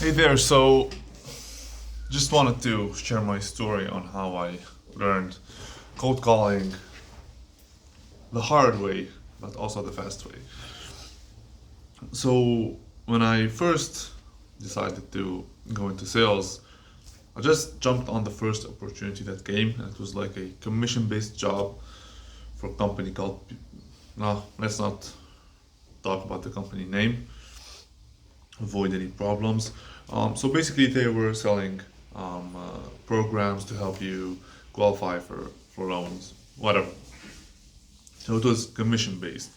Hey there, so just wanted to share my story on how I learned cold calling the hard way, but also the fast way. So, when I first decided to go into sales, I just jumped on the first opportunity that came, and it was like a commission based job for a company called. No, let's not talk about the company name, avoid any problems. So basically, they were selling programs to help you qualify for loans, whatever. So it was commission based,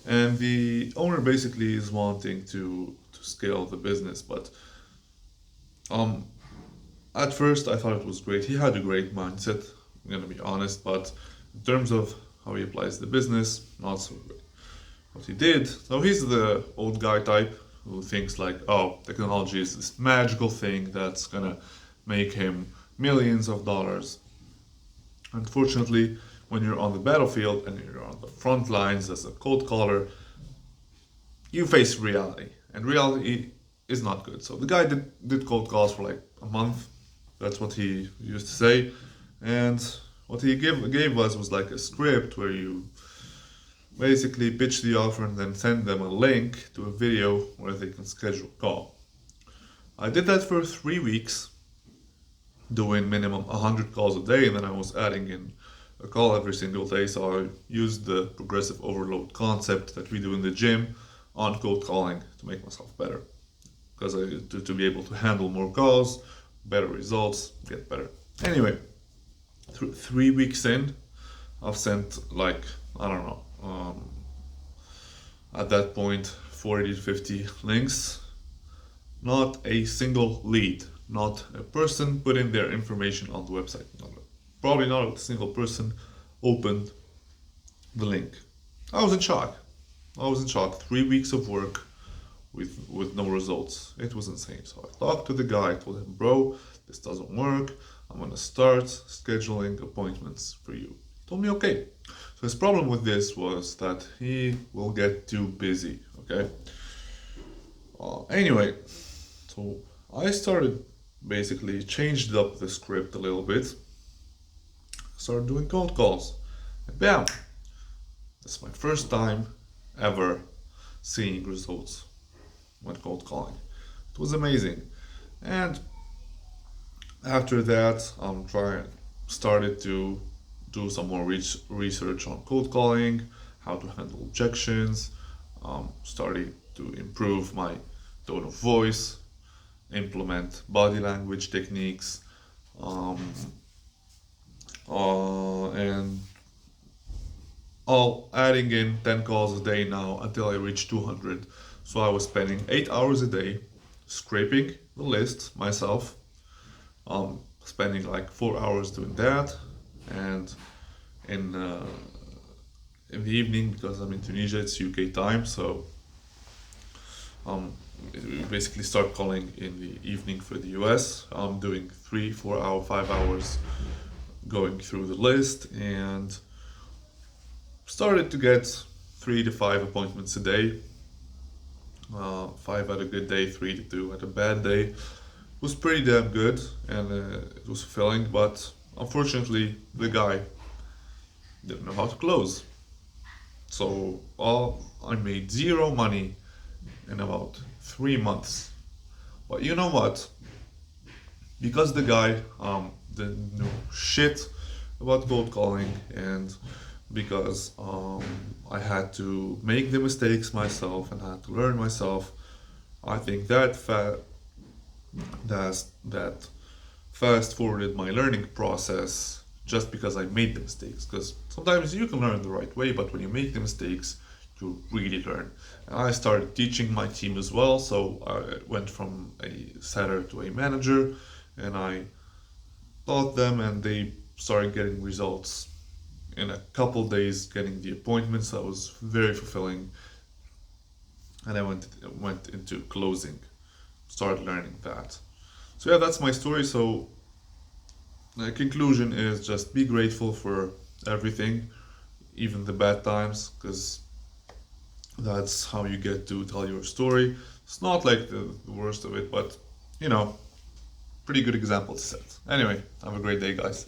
and the owner basically is wanting to scale the business. But um, at first, I thought it was great. He had a great mindset. I'm gonna be honest, but in terms of how he applies the business, not so great. What he did, so he's the old guy type who thinks like, oh, technology is this magical thing that's gonna make him millions of dollars. Unfortunately, when you're on the battlefield and you're on the front lines as a cold caller, you face reality, and reality is not good. So the guy did cold calls for like a month. That's what he used to say, and what he gave us was like a script where you basically pitch the offer and then send them a link to a video where they can schedule a call. I did that for 3 weeks, doing minimum 100 calls a day, and then I was adding in a call every single day. So I used the progressive overload concept that we do in the gym on cold calling to make myself better. Because to be able to handle more calls, better results, get better. Anyway, 3 weeks in, I've sent like, I don't know, at that point, 40 to 50 links. Not a single lead, not a person put in their information on the website. Probably not a single person opened the link. I was in shock. I was in shock. 3 weeks of work with no results. It was insane. So I talked to the guy, I told him, bro, this doesn't work. I'm gonna start scheduling appointments for you. He told me okay. So his problem with this was that he will get too busy. Okay. Anyway, so I started basically changed up the script a little bit. Started doing cold calls. And bam! That's my first time ever seeing results when cold calling. It was amazing. And after that, started to do some more research on cold calling, how to handle objections, starting to improve my tone of voice, implement body language techniques, um, and all adding in 10 calls a day now until I reach 200. So I was spending 8 hours a day scraping the list myself, spending like 4 hours doing that, and in in the evening, because I'm in Tunisia, it's UK time, so we basically start calling in the evening for the US. I'm doing 3, 4 hour, 5 hours going through the list, and started to get 3 to 5 appointments a day. 5 at a good day, 3 to 2 at a bad day. It was pretty damn good, and it was fulfilling, but unfortunately the guy didn't know how to close. So I made zero money in about 3 months. But you know what? Because the guy didn't know shit about cold calling, and because I had to make the mistakes myself and had to learn myself, I think that fast forwarded my learning process just because I made the mistakes. Because sometimes you can learn the right way, but when you make the mistakes, you really learn. And I started teaching my team as well, so I went from a setter to a manager, and I taught them, and they started getting results in a couple days, getting the appointments. That was very fulfilling, and I went into closing, started learning that. So yeah, that's my story. So the conclusion is just be grateful for everything, even the bad times, because that's how you get to tell your story. It's not like the worst of it, but you know, pretty good example to set. Anyway, have a great day, guys.